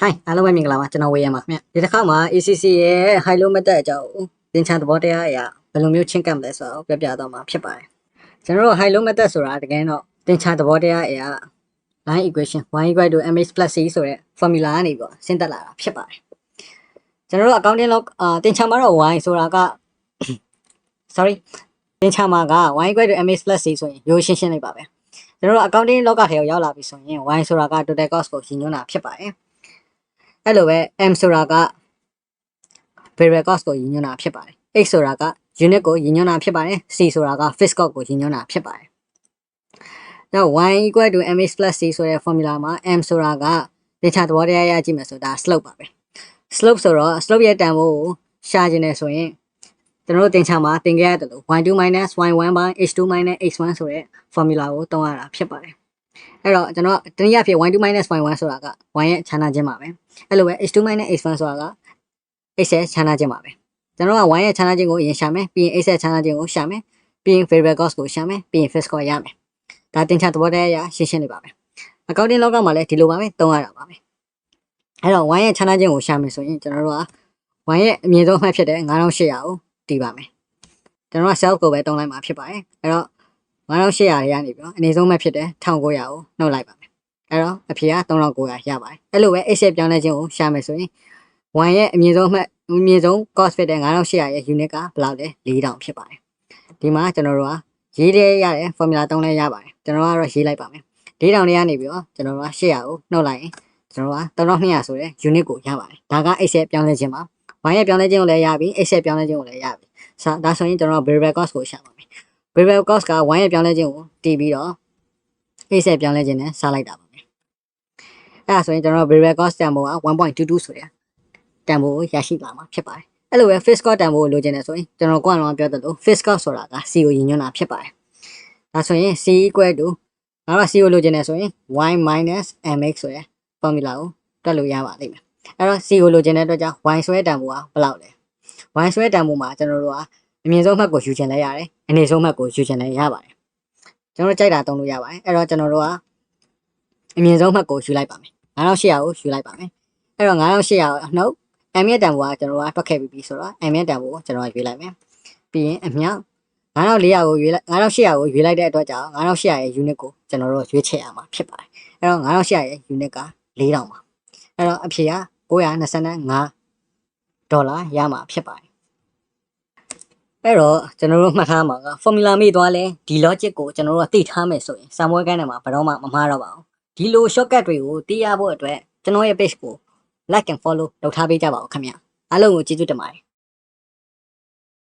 Hi အားလုံးပဲမင်္ဂလာပါကျွန်တော်ဝေရမှာခင်ဗျဒီတစ်ခါမှာ ACC ရဲ့ high low method အကြောင်းသင်ချာသဘောတရားအရာဘယ်လိုမျိုးချင်းကပ်မလဲဆိုတော့ပြောပြတော့မှာဖြစ်ပါတယ်ကျွန်တော်တို့ high low method ဆိုတာတကယ်တော့သင်ချာသဘောတရားအရာ line equation y = mx + c ဆိုတဲ့ formula ကနေပြီးတော့ဆင်းသက်လာတာဖြစ်ပါတယ်ကျွန်တော်တို့ accounting log သင်ချာမှာတော့ y ဆိုတာက sorry သင်ချာမှာက y = mx + c ဆိုရင်ရိုးရှင်းရှင်းလိုက်ပါပဲကျွန်တော်တို့ accounting log ထဲကိုရောက်လာပြီဆိုရင် y ဆိုတာက total cost ကိုရည်ညွှန်းတာဖြစ်ပါတယ်အဲ့လိုပဲ m ဆိုတာက variable cost ကိုရည်ညွှန်းတာဖြစ်ပါတယ် x ဆိုတာက unit ကိုရည်ညွှန်းတာဖြစ်ပါတယ် c ဆိုတာက fixed cost ကိုရည်ညွှန်းတာဖြစ်ပါတယ်နောက် y = mx + c ဆိုတဲ့ formula မှာ m ဆိုတာကသင်္ချာသဘောတရားရကြည့်မယ်ဆိုဒါ slope ပါပဲ slope ဆိုတော့ slope ရဲ့တန်ဖိုးကိုရှာကျင်နေဆိုရင်ကျွန်တော်တို့သင်္ချာမှာသင်ခဲ့ရတယ်လို့ y2 - y1 / h2 - h1 ဆိုတဲ့ formula ကိုသုံးရတာဖြစ်ပါတယ်အဲ့တော့ကျွန်တော်တနည်းအားဖြင့် y2 - y1 ဆိုတာက y ရဲ့ခြားနာခြင်းပါပဲအဲ့လိုပဲ h2 - h1 ဆိုတာက x ရဲ့ခြားနာခြင်းပါပဲကျွန်တော်က y ရဲ့ခြားနာခြင်းကိုအရင်ရှာမယ်ပြီးရင် x ရဲ့ခြားနာခြင်းကိုရှာမယ်ပြီးရင် variable cost ကိုရှာမယ်ပြီးရင် fixed cost ရမယ်ဒါသင်္ချာသဘောတရားအရရှင်းရှင်းလေးပါပဲ accounting log မှာလည်းဒီလိုပါပဲသုံးရတာပါပဲအဲ့တော့ y ရဲ့ခြားနာခြင်းကိုရှာမယ်ဆိုရင်ကျွန်တော်တို့က y ရဲ့အမြင့်ဆုံးမှတ်ဖြစ်တဲ့9800ကိုတီးပါမယ်ကျွန်တော်က self ကိုပဲသုံးလိုက်မှာဖြစ်ပါတယ်အဲ့တော့9800တွေကနေပြီးတော့အနည်းဆုံးမှတ်ဖြစ်တဲ့1900ကိုနှုတ်လိုက်ပါမယ်အဲ့တော့အဖြေက3900ရပါတယ်အဲ့လိုပဲ x ရဲ့ပြောင်းလဲခြင်းကိုရှာမယ်ဆိုရင် y ရဲ့အမြင့်ဆုံးမှတ်အမြင့်ဆုံး cost ဖြစ်တဲ့9800ရဲ့ unit ကဘယ်လောက်လဲ4000ဖြစ်ပါတယ်ဒီမှာကျွန်တော်တို့ကရေးတဲ့ရတဲ့ formula သုံးလဲရပါတယ်ကျွန်တော်ကတော့ရေးလိုက်ပါမယ်4000တွေကနေပြီးတော့ကျွန်တော်တို့က800ကိုနှုတ်လိုက်ရင်ကျွန်တော်က3200ဆိုတဲ့ unit ကိုရပါတယ်ဒါက x ရဲ့ပြောင်းလဲခြင်းပါ y ရဲ့ပြောင်းလဲခြင်းကိုလည်းရပြီ x ရဲ့ပြောင်းလဲခြင်းကိုလည်းရပြီဒါဆိုရင်ကျွန်တော် variable cost ကိုရှာပါမယ် variable cost က y ရဲ့ပြောင်းလဲခြင်းကိုတီးပြီးတော့ x ရဲ့ပြောင်းလဲခြင်းနဲ့စားလိုက်တာပါပဲအဲ့ဒါဆိုရင်ကျွန်တော် variable cost တန်ဖိုးက 1.22 ဆိုတဲ့တန်ဖိုးကိုရရှိလာမှာဖြစ်ပါတယ်အဲ့လိုပဲ fixed cost တန်ဖိုးကိုလိုချင်တယ်ဆိုရင်ကျွန်တော်ကိုယ်ကတော့ပြောသလို fixed cost ဆိုတာက c ကိုရည်ညွှန်းတာဖြစ်ပါတယ်ဒါဆိုရင် c = ငါတို့ c ကိုလိုချင်တယ်ဆိုရင် y - mx ဆိုတဲ့ formula ကိုတွက်လို့ရပါလိမ့်မယ်အဲ့တော့ c ကိုလိုချင်တဲ့အတွက်ကြောင့် y ဆိုတဲ့တန်ဖိုးကဘယ်လောက်လဲ y ဆိုတဲ့တန်ဖိုးမှာကျွန်တော်တို့ကအမြင့်ဆုံးမှတ်ကိုယူချင်လဲရတယ်အနည်းဆုံးမှတ်ကိုယူချင်လဲရပါတယ်ကျွန်တော်ကြိုက်တာသုံးလို့ရပါတယ်အဲ့တော့ကျွန်တော်တို့ကအမြင့်ဆုံးမှတ်ကိုယူလိုက်ပါမယ်9800ကိုယူလိုက်ပါမယ်အဲ့တော့9800နှုတ် m ရဲ့တန်ဖိုးကကျွန်တော်ကတွက်ခဲ့ပြီးဆိုတော့ m ရဲ့တန်ဖိုးကိုကျွန်တော်ရွေးလိုက်မယ်ပြီးရင်အမြောက်9400ကိုရွေးလိုက်9800ကိုရွေးလိုက်တဲ့အတွက်ကြောင့်9800ရဲ့ unit ကိုကျွန်တော်တို့ရွေးချယ်ရမှာဖြစ်ပါတယ်အဲ့တော့9800ရဲ့ unit က4000ပါအဲ့တော့အဖြေက925ဒေါ်လာရမှာဖြစ်ပါတယ်အဲ့တော့ကျွန်တော်တို့မှတ်ထားမှာက formula မိသွားလဲဒီ logic ကိုကျွန်တော်တို့ကသိထားမယ်ဆိုရင်စာမွေးကန်းထဲမှာဘယ်တော့မှမမှားတော့ပါဘူးဒီလို shortcut တွေကိုသိရဖို့အတွက်ကျွန်တော်ရဲ့ page ကို like and follow လုပ်ထားပေးကြပါဦးခင်ဗျအားလုံးကိုကျေးဇူးတင်ပါတယ်